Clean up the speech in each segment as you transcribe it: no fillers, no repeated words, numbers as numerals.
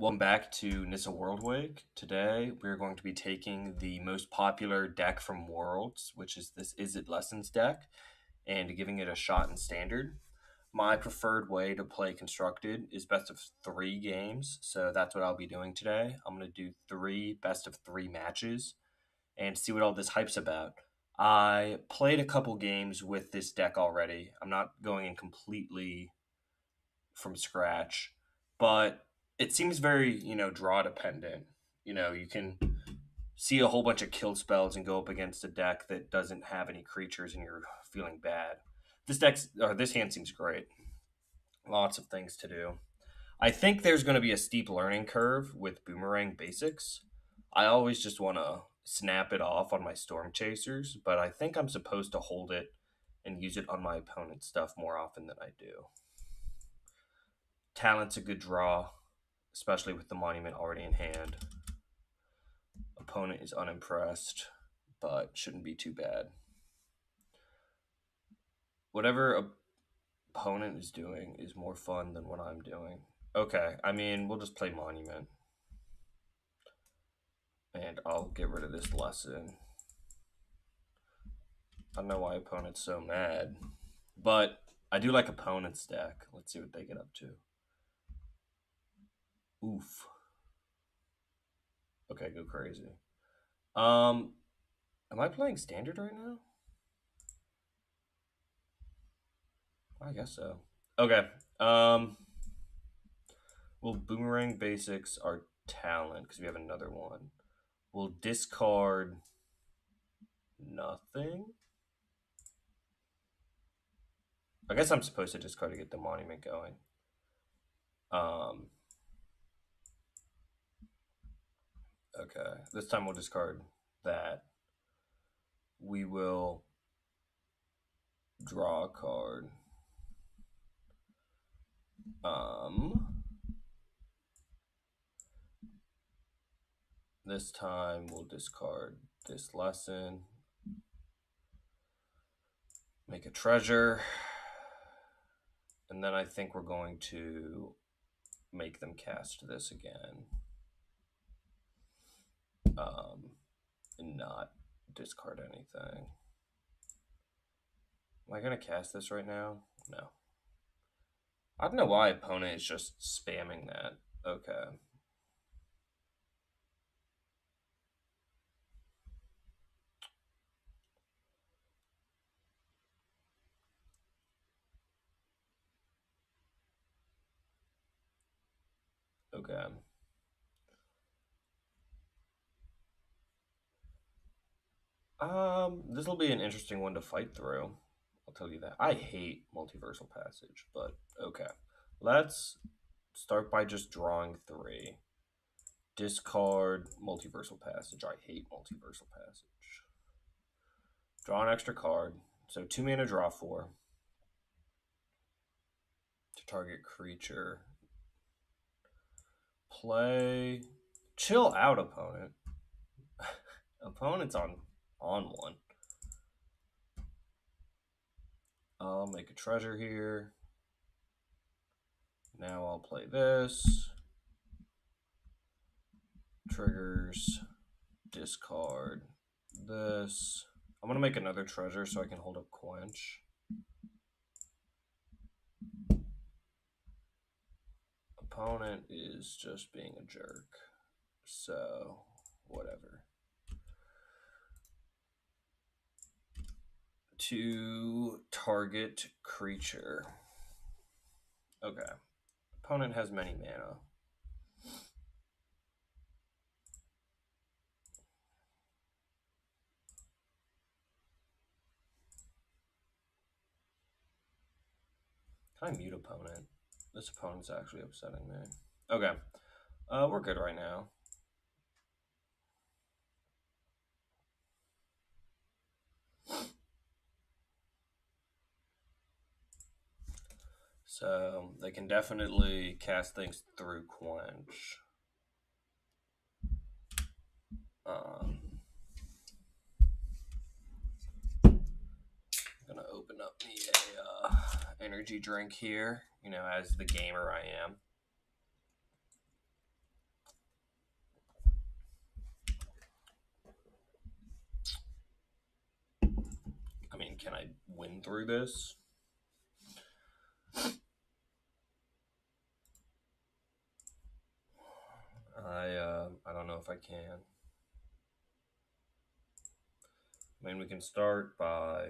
Welcome back to Nissa World Wake. Today we're going to be taking the most popular deck from Worlds, which is this Izzet Lessons deck, and giving it a shot in Standard. My preferred way to play Constructed is best of 3 games, so that's what I'll be doing today. I'm going to do 3 best of 3 matches and see what all this hype's about. I played a couple games with this deck already. I'm not going in completely from scratch, but it seems very, draw dependent. You can see a whole bunch of kill spells and go up against a deck that doesn't have any creatures and you're feeling bad. This hand seems great. Lots of things to do. I think there's going to be a steep learning curve with Boomerang Basics. I always just want to snap it off on my Storm Chasers, but I think I'm supposed to hold it and use it on my opponent's stuff more often than I do. Talent's a good draw, especially with the Monument already in hand. Opponent is unimpressed, but shouldn't be too bad. Whatever opponent is doing is more fun than what I'm doing. Okay, we'll just play Monument. And I'll get rid of this lesson. I don't know why opponent's so mad, but I do like opponent's deck. Let's see what they get up to. Oof. Okay, go crazy. Am I playing Standard right now? I guess so. Okay. We'll Boomerang Basics our talent because we have another one. We'll discard nothing. I guess I'm supposed to discard to get the Monument going. Okay. This time we'll discard that. We will draw a card. This time we'll discard this lesson. Make a treasure. And then I think we're going to make them cast this again. And not discard anything. Am I going to cast this right now? No. I don't know why opponent is just spamming that. Okay. Okay. This will be an interesting one to fight through. I'll tell you that. I hate Multiversal Passage, but okay. Let's start by just drawing 3. Discard Multiversal Passage. I hate Multiversal Passage. Draw an extra card. So 2 mana, draw 4. To target creature. Play. Chill out, opponent. Opponent's on one. I'll make a treasure here. Now I'll play this. Triggers. Discard this. I'm going to make another treasure so I can hold up Quench. Opponent is just being a jerk. So, whatever. To target creature. Okay. Opponent has many mana. Can I mute opponent? This opponent's actually upsetting me. Okay. We're good right now. So they can definitely cast things through Quench. Gonna open up me a energy drink here, as the gamer I am. can I win through this? I don't know if I can. I mean, we can start by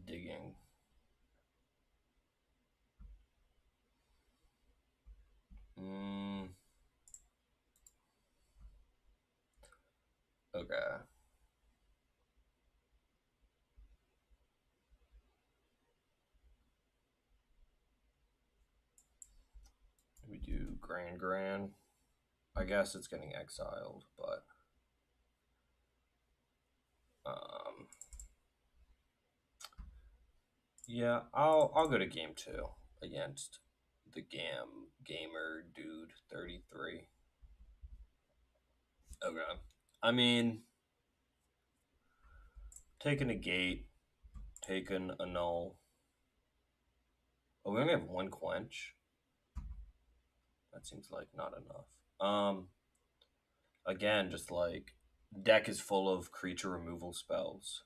digging. Okay. We do Grand. I guess it's getting exiled, but yeah, I'll go to game 2 against the gamer dude 33. Okay. I mean, taking a gate, taking a null. Oh, we only have 1 quench. That seems like not enough. Again, just like deck is full of creature removal spells.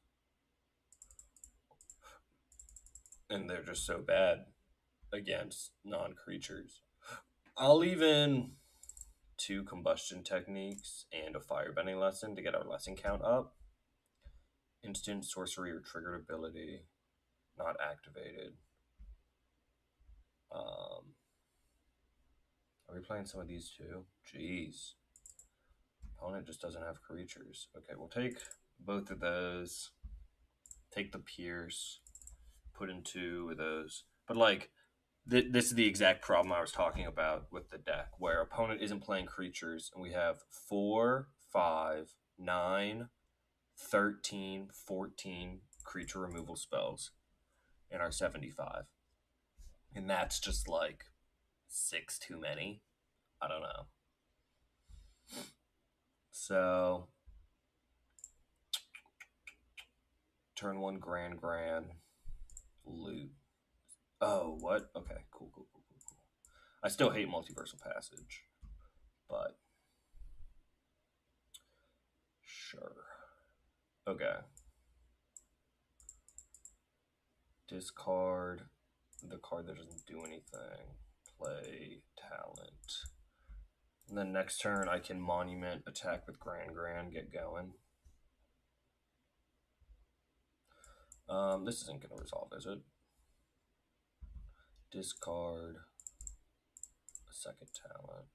And they're just so bad against non-creatures. I'll leave in 2 combustion techniques and a firebending lesson to get our lesson count up. Instant sorcery or triggered ability not activated. Are we playing some of these too? Jeez. Opponent just doesn't have creatures. Okay, we'll take both of those. Take the Pierce. Put in 2 of those. But like, this is the exact problem I was talking about with the deck, where opponent isn't playing creatures, and we have 4, 5, 9, 13, 14 creature removal spells in our 75. And that's just like 6 too many. I don't know. So, turn 1 Grand. Loot. Oh, what? Okay, cool. I still hate Multiversal Passage, but sure. Okay. Discard the card that doesn't do anything. Play Talent. And then next turn I can Monument, attack with Grand, get going. This isn't going to resolve, is it? Discard a 2nd talent.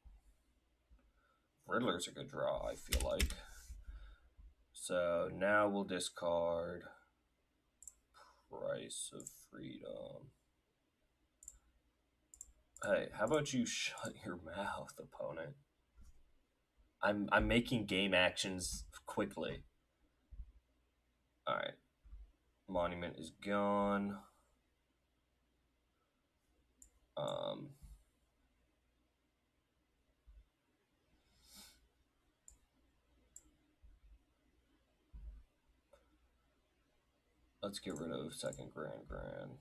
Riddler's a good draw, I feel like. So now we'll discard Price of Freedom. Hey, how about you shut your mouth, opponent? I'm making game actions quickly. Alright. Monument is gone. Let's get rid of 2nd Grand.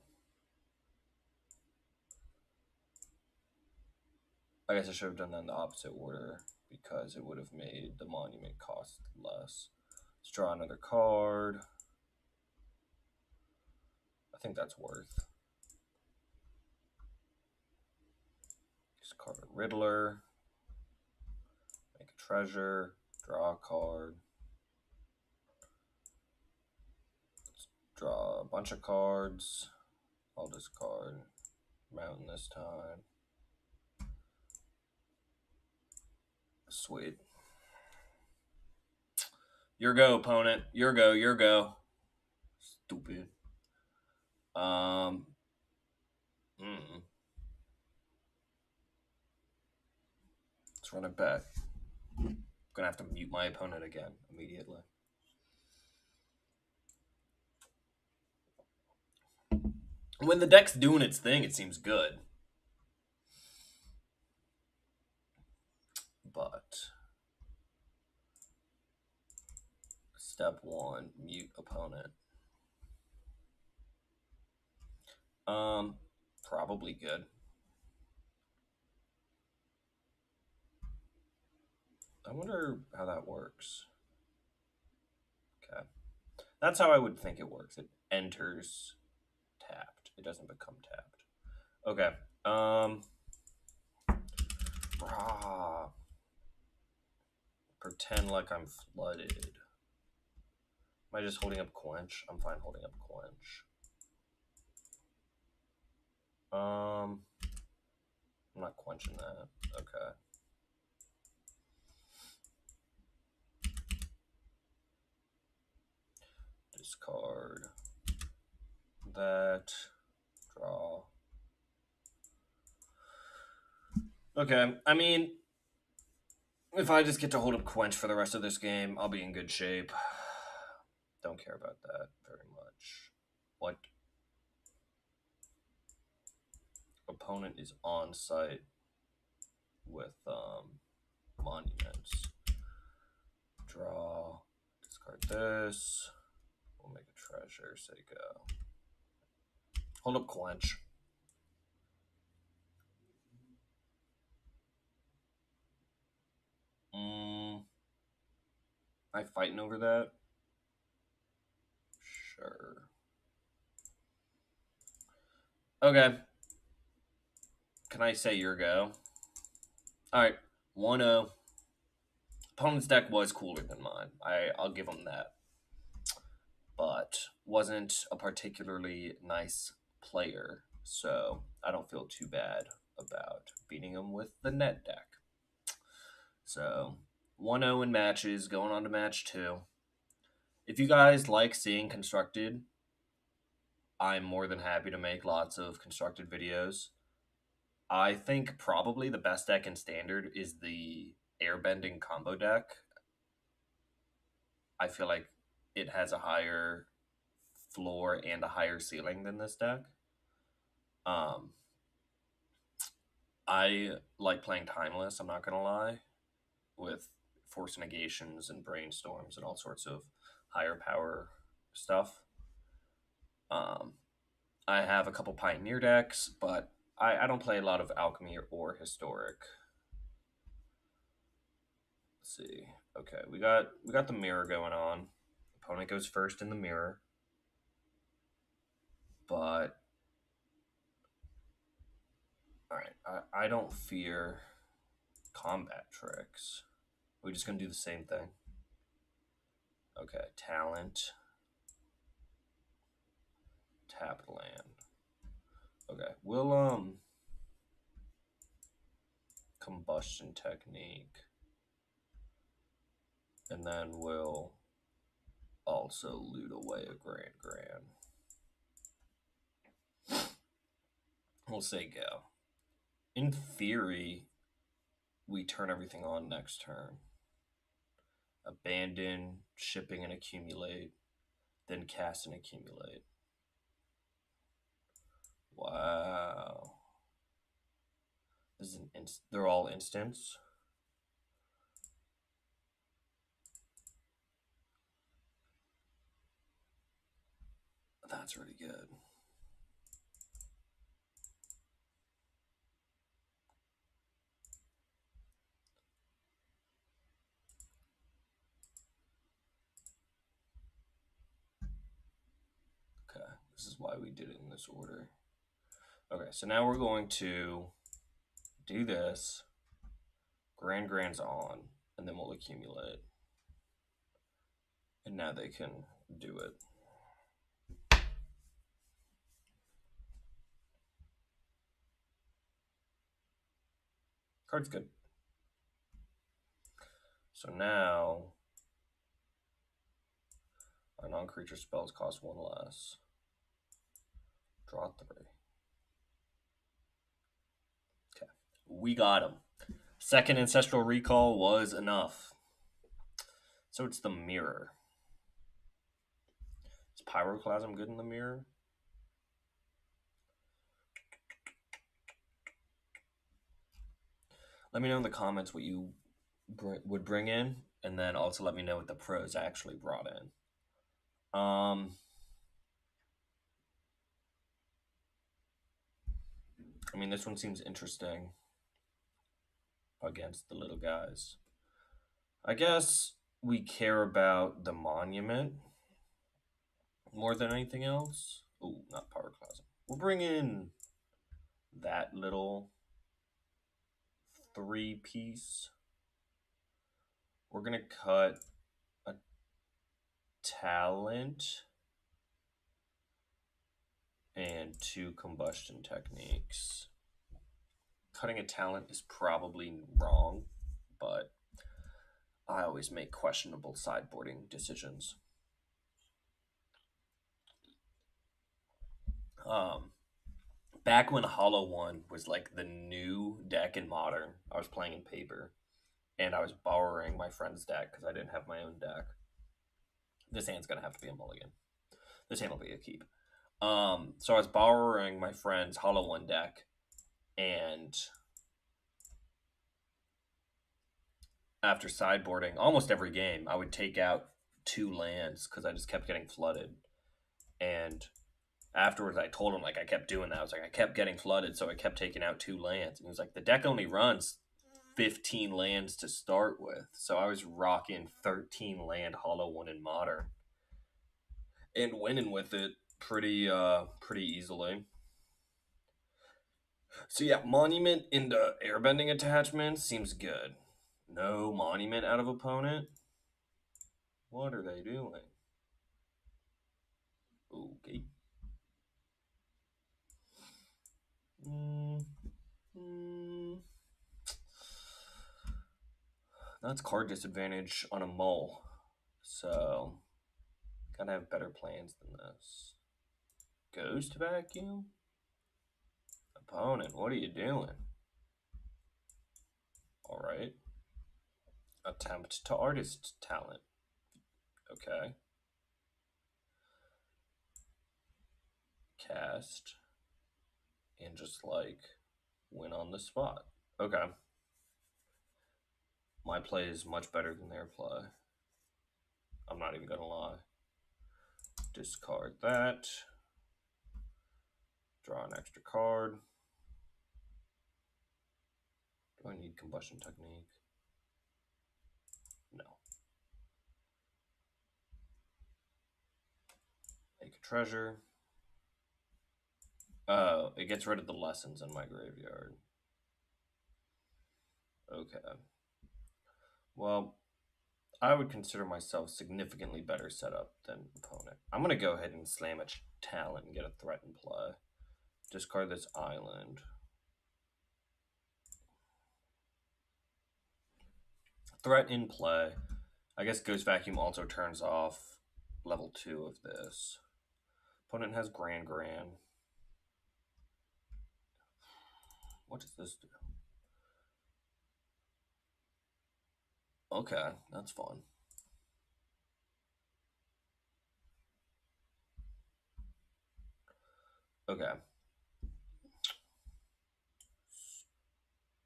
I guess I should have done that in the opposite order because it would have made the monument cost less. Let's draw another card. I think that's worth. Discard a Riddler. Make a treasure. Draw a card. Let's draw a bunch of cards. I'll discard Mountain this time. Sweet. Your go, opponent. Your go. Stupid. Let's run it back. I'm gonna have to mute my opponent again immediately. When the deck's doing its thing, it seems good. But step 1, mute opponent. Probably good. I wonder how that works. Okay. That's how I would think it works. It enters tapped. It doesn't become tapped. Okay. Brah. Pretend like I'm flooded. Am I just holding up quench? I'm fine holding up quench. I'm not quenching that. Okay. Discard that. Draw. Okay. I mean, if I just get to hold up quench for the rest of this game, I'll be in good shape. Don't care about that very much. What? Opponent is on site with monuments. Draw. Discard this. We'll make a treasure. Say go. Hold up quench. I fighting over that? Sure. Okay. Can I say your go? Alright. 1-0. Opponent's deck was cooler than mine. I'll give him that. But wasn't a particularly nice player, so I don't feel too bad about beating him with the net deck. So 1-0 in matches, going on to match 2. If you guys like seeing constructed, I'm more than happy to make lots of constructed videos. I think probably the best deck in standard is the airbending combo deck. I feel like it has a higher floor and a higher ceiling than this deck. I like playing Timeless, I'm not gonna lie, with force negations and brainstorms and all sorts of higher power stuff. I have a couple Pioneer decks, but I don't play a lot of Alchemy or Historic. Let's see. Okay, we got the mirror going on. Opponent goes first in the mirror. But alright, I don't fear combat tricks. We're just gonna do the same thing. Okay, talent. Tap land. Okay, we'll combustion technique. And then we'll also loot away a grand. We'll say go. In theory, we turn everything on next turn. Abandon, shipping, and accumulate. Then cast and accumulate. Wow. This is they're all instants. That's really good. Okay, this is why we did it in this order. Okay, so now we're going to do this. Grand's on, and then we'll accumulate. And now they can do it. Card's good. So now our non-creature spells cost 1 less. Draw 3. Okay, we got him. Second Ancestral Recall was enough. So it's the mirror. Is Pyroclasm good in the mirror? Let me know in the comments what you would bring in, and then also let me know what the pros actually brought in. I mean, this one seems interesting against the little guys. I guess we care about the monument more than anything else. Ooh, not power closet. We'll bring in that little 3-piece. We're gonna cut a talent and 2 combustion techniques. Cutting a talent is probably wrong, but I always make questionable sideboarding decisions. Back when Hollow One was like the new deck in Modern, I was playing in paper, and I was borrowing my friend's deck because I didn't have my own deck. This hand's gonna have to be a mulligan. This hand will be a keep. So I was borrowing my friend's Hollow One deck, and after sideboarding almost every game, I would take out 2 lands because I just kept getting flooded. And afterwards, I told him like I kept doing that. I was like, I kept getting flooded, so I kept taking out 2 lands. And he was like, the deck only runs 15 lands to start with, so I was rocking 13 land Hollow One in Modern and winning with it pretty easily. So yeah, monument into airbending attachment seems good. No monument out of opponent. What are they doing? Okay. That's card disadvantage on a mole. So, gotta have better plans than this. Ghost vacuum? Opponent, what are you doing? Alright. Attempt to artist talent. Okay. Cast. And just like win on the spot. Okay. My play is much better than their play. I'm not even gonna lie. Discard that. Draw an extra card. Do I need combustion technique? No. Make a treasure. Oh, it gets rid of the lessons in my graveyard. Okay. Well, I would consider myself significantly better set up than opponent. I'm going to go ahead and slam a talent and get a threat in play. Discard this island. Threat in play. I guess Ghost Vacuum also turns off level 2 of this. Opponent has Grand. What does this do? Okay, that's fun. Okay.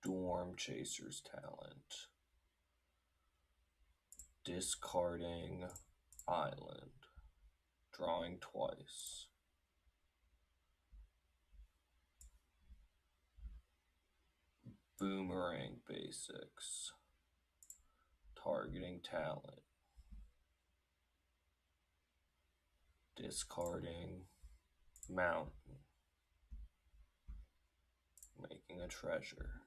Storm Chaser's talent. Discarding island. Drawing twice. Boomerang basics. Targeting talent. Discarding mountain. Making a treasure.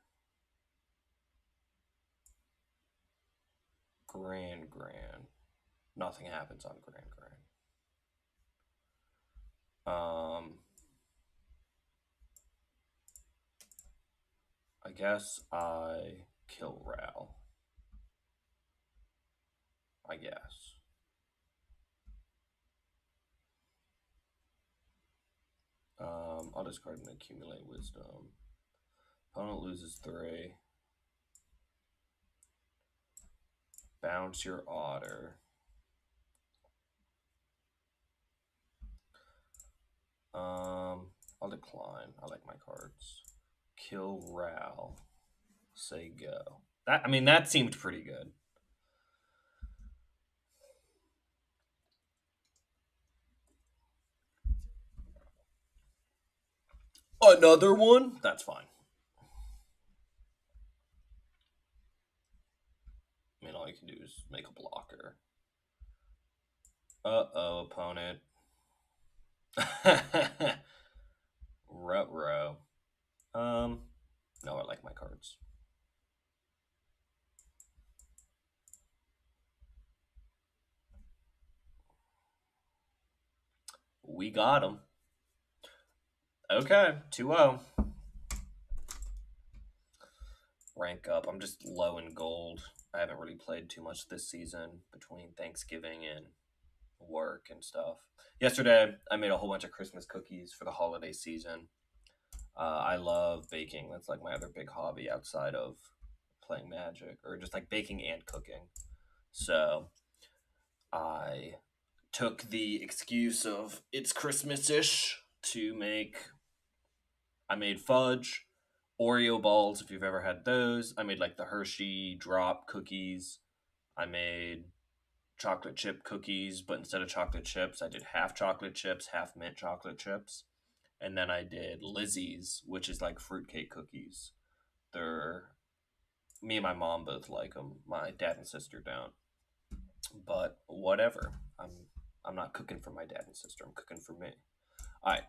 Grand. Nothing happens on Grand. I guess I kill Ral. I guess. I'll discard and accumulate wisdom. Opponent loses 3. Bounce your otter. I'll decline. I like my cards. Kill Ral. Say go. That seemed pretty good. Another one? That's fine. all you can do is make a blocker. Uh-oh, opponent. Ruh-roh. No, I like my cards. We got him. Okay, 2-0. Rank up. I'm just low in gold. I haven't really played too much this season between Thanksgiving and work and stuff. Yesterday, I made a whole bunch of Christmas cookies for the holiday season. I love baking. That's like my other big hobby outside of playing Magic, or just like baking and cooking. So I took the excuse of it's Christmas-ish to make. I made fudge, Oreo balls, if you've ever had those. I made like the Hershey drop cookies. I made chocolate chip cookies, but instead of chocolate chips, I did half chocolate chips, half mint chocolate chips. And then I did Lizzie's, which is like fruitcake cookies. They're Me and my mom both like them. My dad and sister don't. But whatever. I'm not cooking for my dad and sister. I'm cooking for me. All right.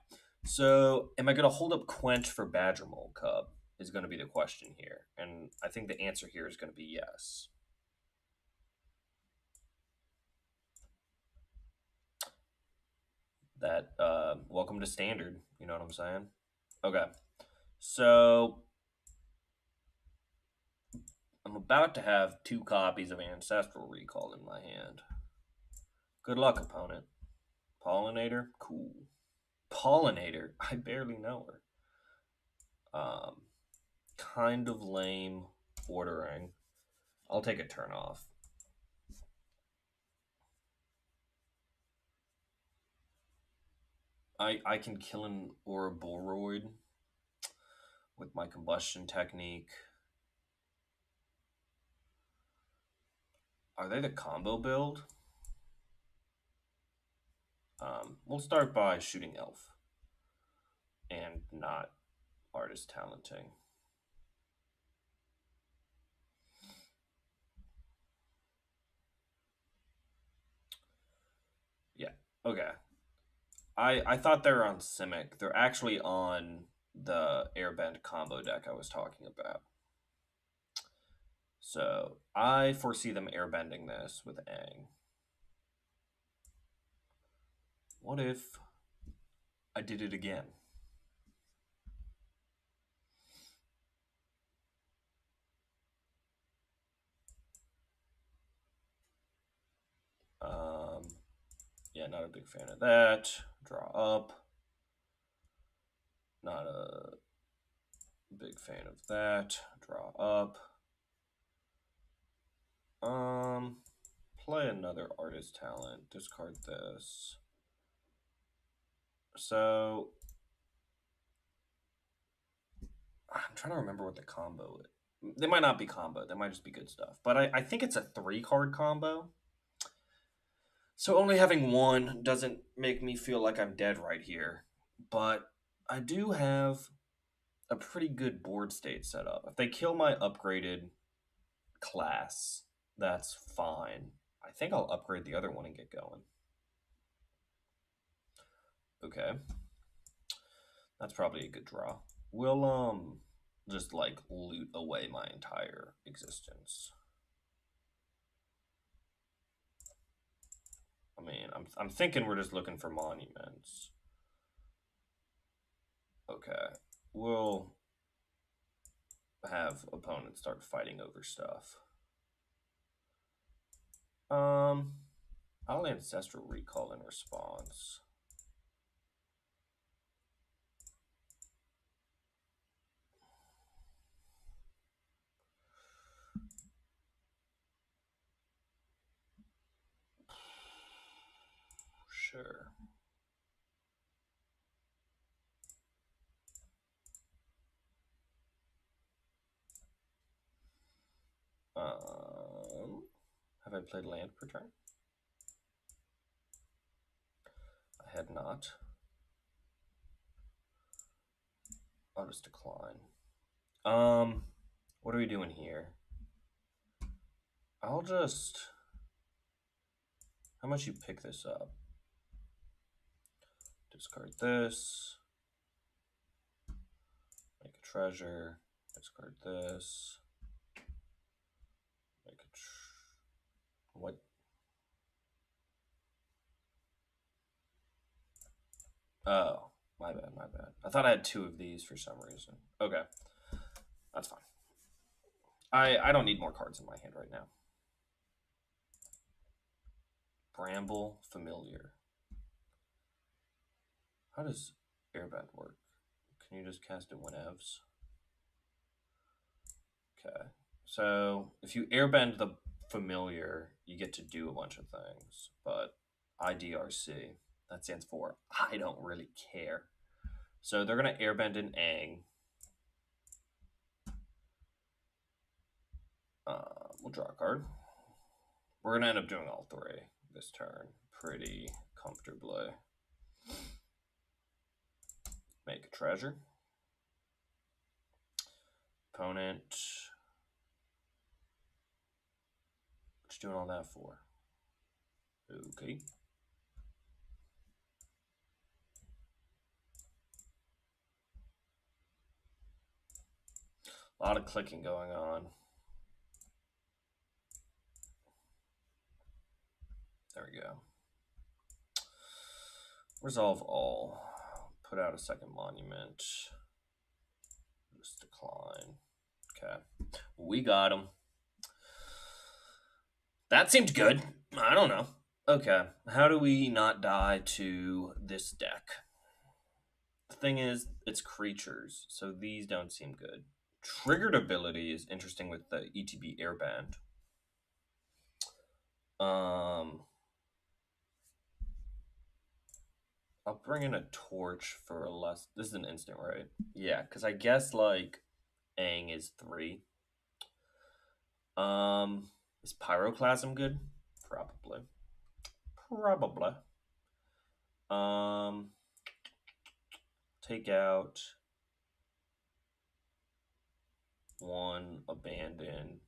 So, am I going to hold up Quench for Badger Mole Cub? Is going to be the question here. And I think the answer here is going to be yes. That, welcome to Standard. You know what I'm saying? Okay. So, I'm about to have 2 copies of Ancestral Recall in my hand. Good luck, opponent. Pollinator? Cool. Pollinator? I barely know her. Kind of lame ordering. I'll take a turn off. I can kill an Ouroboros with my combustion technique. Are they the combo build? We'll start by shooting Elf and not Artist Talenting. Yeah, okay. I thought they were on Simic. They're actually on the Airbend combo deck I was talking about. So I foresee them airbending this with Aang. What if I did it again? Yeah, not a big fan of that. Draw up. Not a big fan of that. Draw up. Play another Artist Talent. Discard this. So I'm trying to remember what the combo is. They might not be combo. They might just be good stuff. But I think it's a 3-card combo. So only having one doesn't make me feel like I'm dead right here. But I do have a pretty good board state set up. If they kill my upgraded class, that's fine. I think I'll upgrade the other one and get going. Okay. That's probably a good draw. We'll just like loot away my entire existence. I mean, I'm thinking we're just looking for monuments. Okay. We'll have opponents start fighting over stuff. I'll Ancestral Recall in response. Sure. Have I played land per turn? I had not. I'll just decline. What are we doing here? I'll just... How much you pick this up? Discard this. Make a treasure. Discard this. Make a... What? Oh, my bad, my bad. I thought I had 2 of these for some reason. Okay. That's fine. I don't need more cards in my hand right now. Bramble, Familiar. How does airbend work? Can you just cast it whenevs? Okay. So if you airbend the Familiar, you get to do a bunch of things. But IDRC, that stands for I don't really care. So they're going to airbend an Aang. We'll draw a card. We're going to end up doing all 3 this turn pretty comfortably. Make a treasure. Opponent. What you doing all that for? Okay. A lot of clicking going on. There we go. Resolve all. Put out a second monument. Just decline. Okay. We got him. That seemed good. I don't know. Okay. How do we not die to this deck? The thing is, it's creatures, so these don't seem good. Triggered ability is interesting with the ETB airband. I'll bring in a torch for a less... This is an instant, right? Yeah, because I guess, like, Aang is 3. Is Pyroclasm good? Probably. Probably. Take out 1 Abandon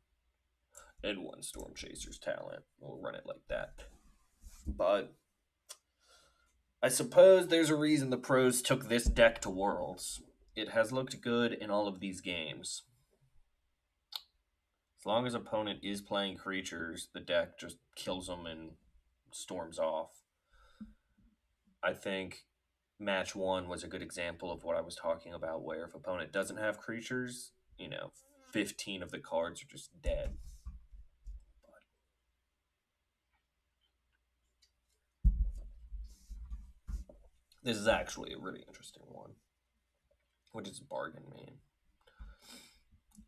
and 1 Storm Chaser's talent. We'll run it like that. But I suppose there's a reason the pros took this deck to Worlds. It has looked good in all of these games. As long as opponent is playing creatures, the deck just kills them and storms off. I think match 1 was a good example of what I was talking about, where if opponent doesn't have creatures, 15 of the cards are just dead. This is actually a really interesting one. What does bargain mean?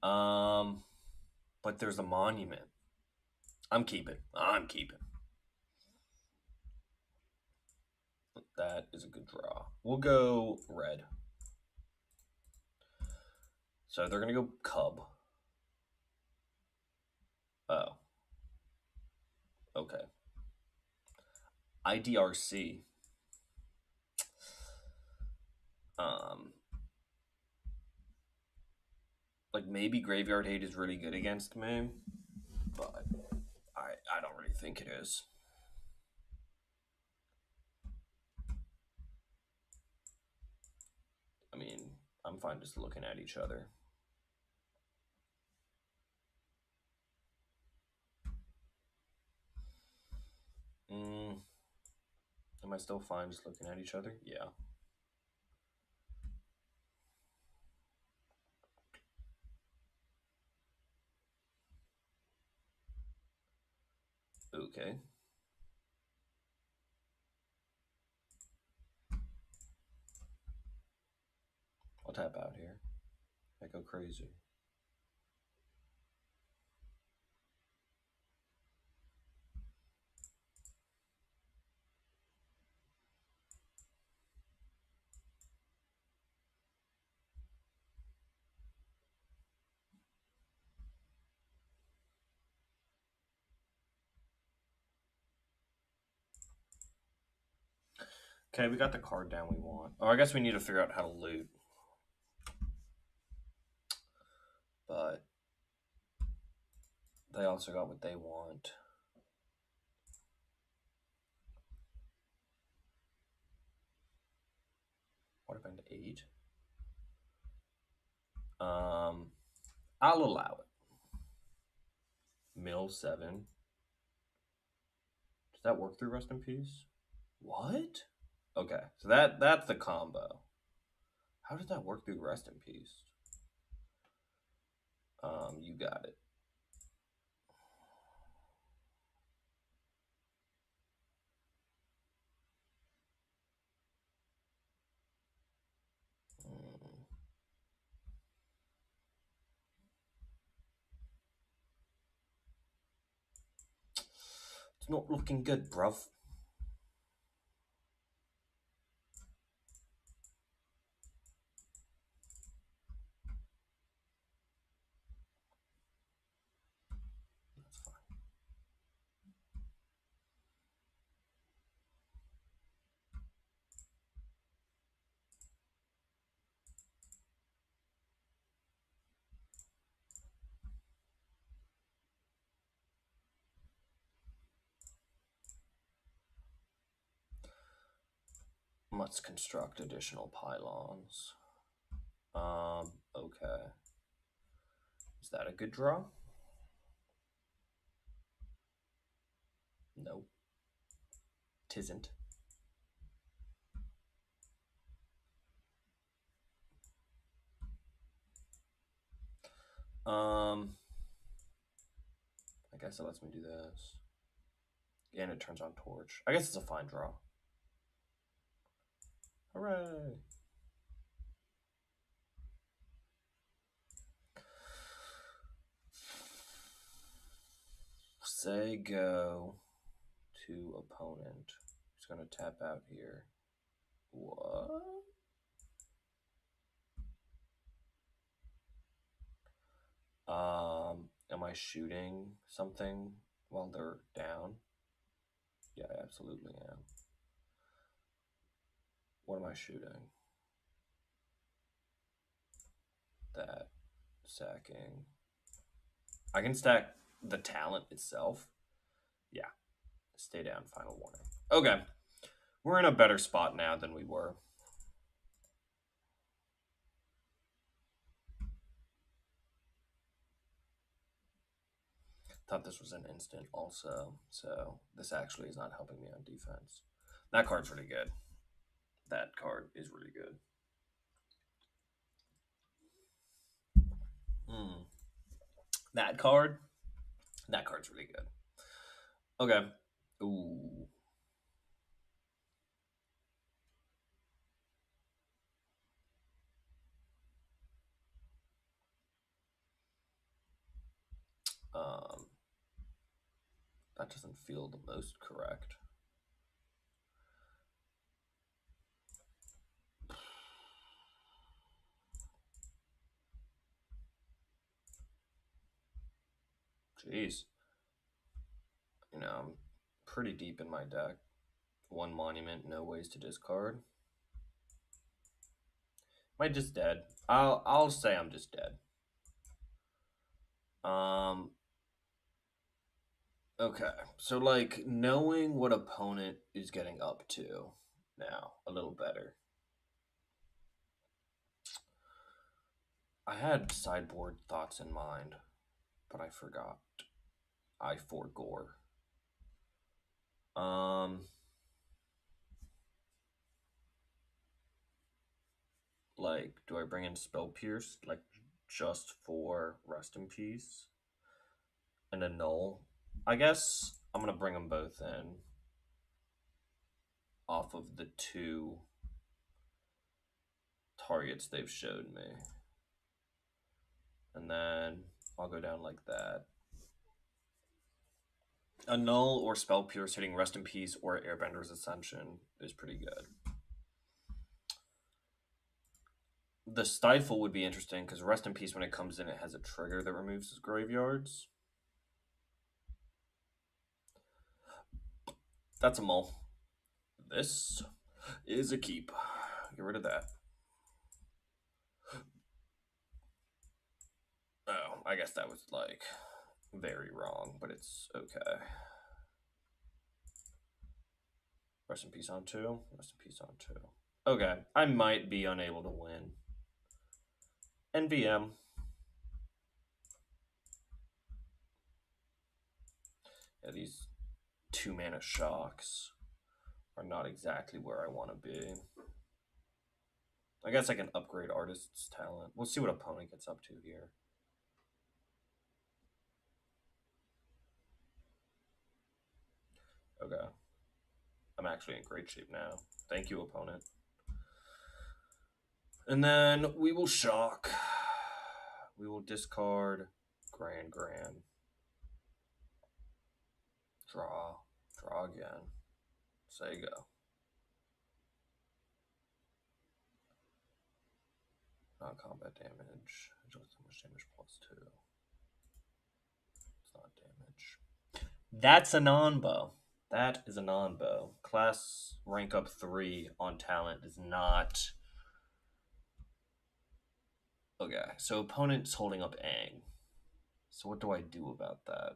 But there's a monument. I'm keeping. That is a good draw. We'll go red. So they're going to go Cub. Oh. Okay. IDRC. Like maybe Graveyard Hate is really good against me, but I don't really think it is. I mean, I'm fine just looking at each other. Am I still fine just looking at each other? Yeah. Okay. I'll tap out here. I go crazy. Okay, we got the card down we want. Oh, I guess we need to figure out how to loot. But They also got what they want. What happened to 8? I'll allow it. Mill 7. Does that work through Rest in Peace? What? Okay, so that's the combo. How did that work through Rest in Peace? You got it. It's not looking good, bruv. That's fine. Let's construct additional pylons. Okay. Is that a good draw? No. Tisn't. I guess it lets me do this. And it turns on torch. I guess it's a fine draw. Hooray! Say go to opponent. He's gonna tap out here. What? Am I shooting something while they're down? Yeah, I absolutely am. What am I shooting? That. Sacking. I can stack the talent itself. Yeah. Stay down, final warning. Okay. We're in a better spot now than we were. Thought this was an instant also, so this actually is not helping me on defense. That card's really good. That card is really good. That card's really good. Okay. Ooh. That doesn't feel the most correct. Jeez. You know, I'm pretty deep in my deck. 1 monument, no ways to discard. Am I just dead? I'll say I'm just dead. Okay, so like knowing what opponent is getting up to now a little better. I had sideboard thoughts in mind, but I forgot. I forgore. Like, do I bring in Spell Pierce, like, just for Rest in Peace? And a Null? I guess I'm gonna bring them both in. Off of the 2 targets they've showed me. And then I'll go down like that. A Null or Spell Pierce hitting Rest in Peace or Airbender's Ascension is pretty good. The Stifle would be interesting because Rest in Peace, when it comes in, it has a trigger that removes his graveyards. That's a mull. This is a keep. Get rid of that. Oh, I guess that was like Very wrong, but it's okay. Rest in peace on 2. Rest in peace on 2. Okay, I might be unable to win. NVM. Yeah, these 2-mana shocks are not exactly where I want to be. I guess I can upgrade Artist's Talent. We'll see what opponent gets up to here. Okay. I'm actually in great shape now. Thank you, opponent. And then we will shock. We will discard Grand. Draw. Draw again. Say go. Non-combat damage. Adjust damage +2. It's not damage. That's a non-bow. That is a non-bow. Class rank up 3 on talent is not... Okay, so opponent's holding up Aang. So what do I do about that?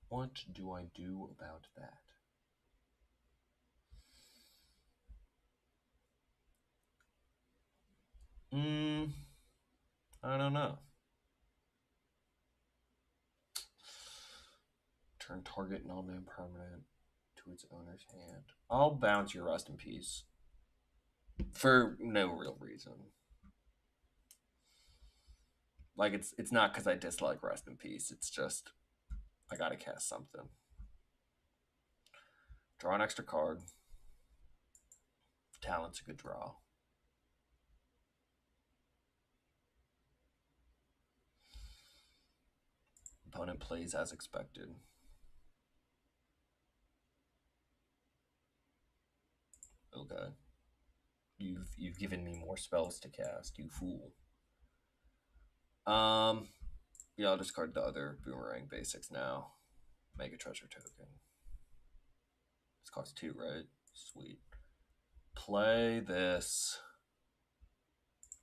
What do I do about that? I don't know. Turn target non-man permanent to its owner's hand. I'll bounce your Rest in Peace. For no real reason. Like, it's not because I dislike Rest in Peace. It's just, I gotta cast something. Draw an extra card. Talent's a good draw. Opponent plays as expected. Okay. You've given me more spells to cast, you fool. Yeah, I'll discard the other Boomerang basics now. Make a treasure token. This costs 2, right? Sweet. Play this.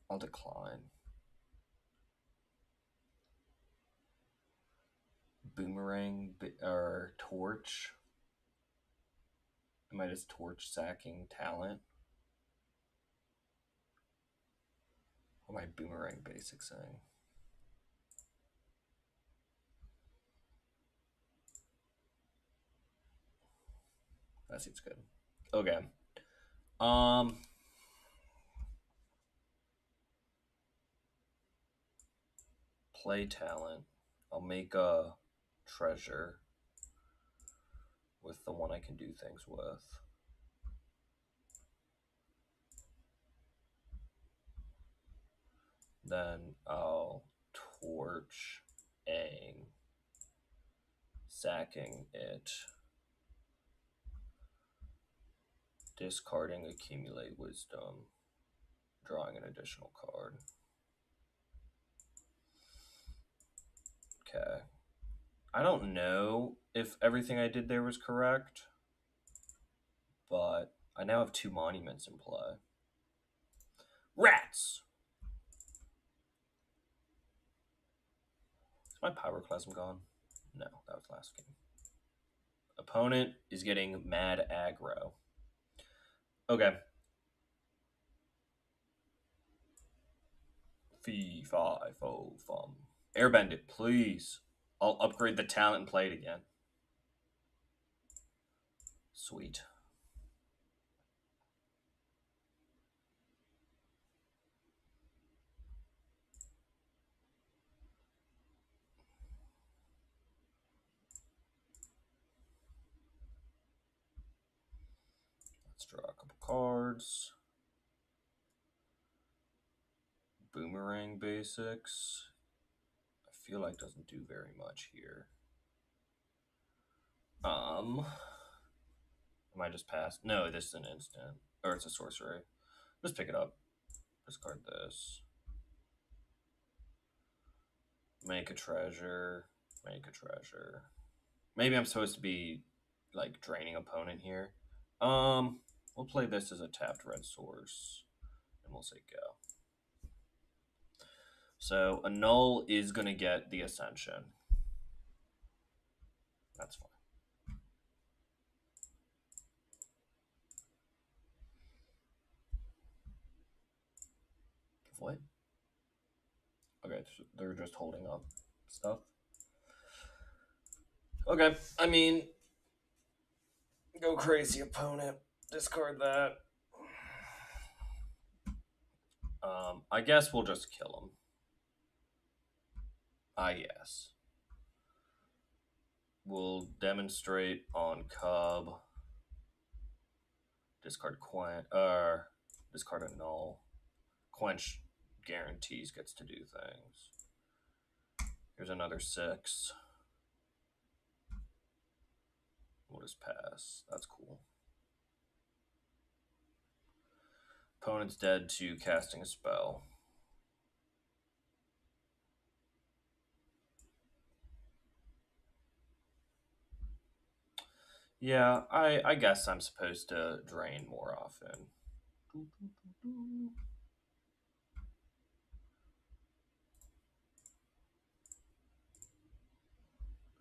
I'll decline. Boomerang or torch. I might just torch sacking talent. What my boomerang basic saying? That seems good. Okay. Play talent. I'll make a treasure with the one I can do things with. Then I'll torch Aang, sacking it, discarding accumulate wisdom, drawing an additional card. Okay. I don't know if everything I did there was correct, but I now have 2 monuments in play. Rats! Is my Pyroclasm gone? No, that was last game. Opponent is getting mad aggro. Okay. Fee, fi, fo, fum. Airbend it, please. I'll upgrade the talent and play it again. Sweet. Let's draw a couple cards. Boomerang basics. I feel like doesn't do very much here. I might just pass. No, this is an instant. Or it's a sorcery. Just pick it up. Discard this. Make a treasure. Make a treasure. Maybe I'm supposed to be like draining opponent here. We'll play this as a tapped red source. And we'll say go. So a null is going to get the Ascension. That's fine. What? Okay, so they're just holding up stuff. Okay, I mean, go crazy, opponent. Discard that. I guess we'll just kill him. I guess. We'll demonstrate on Cub. Discard discard a null. Quench guarantees gets to do things. Here's another 6. We'll just pass. That's cool. Opponent's dead to casting a spell. Yeah, I guess I'm supposed to drain more often.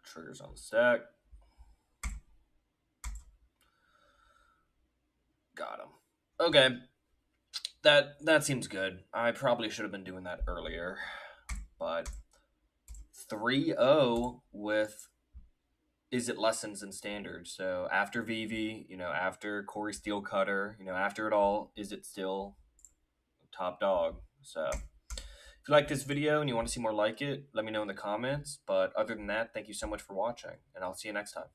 Triggers on the stack. Got him. Okay. That seems good. I probably should have been doing that earlier. But 3-0 with Izzet lessons and standards. So after Vivi, after Corey Steelcutter, after it all, Izzet still top dog. So if you like this video and you want to see more like it, let me know in the comments. But other than that, thank you so much for watching, and I'll see you next time.